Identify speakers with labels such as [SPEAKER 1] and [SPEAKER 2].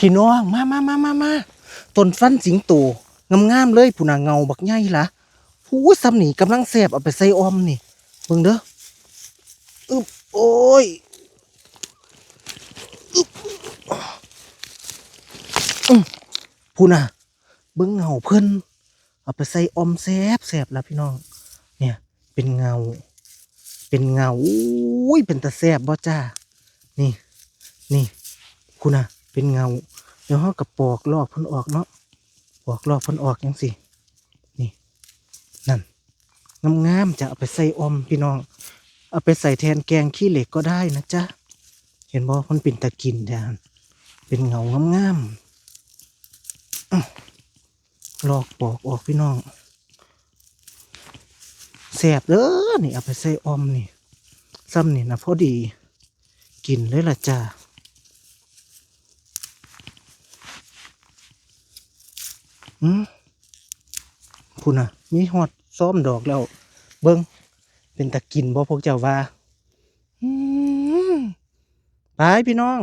[SPEAKER 1] พี่น้องมาต้นฟันสิงโตงามๆเลยผู้น่ะเงาบักใหญ่ล่ะหูซ้ำนี่กำลังแซ่บเอาไปใส่ออมนี่เบิ่งเด้ออึบโอ้ยอึบผู้น่ะเบิ่งเงาเพิ่นเอาไปใส่ออมแซ่บล่ะพี่น้องเนี่ยเป็นเงาอุ้ยเป็นตาแซ่บบ่จ้านี่ผู้น่ะเป็นเงาเดี๋ยวเฮาก็ปอกลอกเพิ่นออกเนาะปอกลอกเพิ่นออกจังซี่นี่นั่นงามๆจะเอาไปใส่ออมพี่น้องเอาไปใส่แทนแกงขี้เหล็กก็ได้นะจ๊ะเห็นบ่มันเป็นตะกินแทนเป็นเงางามๆลอกปอกออกพี่น้องแซ่บเด้อนี่เอาไปใส่ออมนี่ซ้ำนี่นะพอดีกินเลยล่ะจ้าพูน่ะมีฮอดซ้อมดอกแล้วเบิ้งเป็นตะกินบ่พวกเจ้าว่าไปพี่น้อง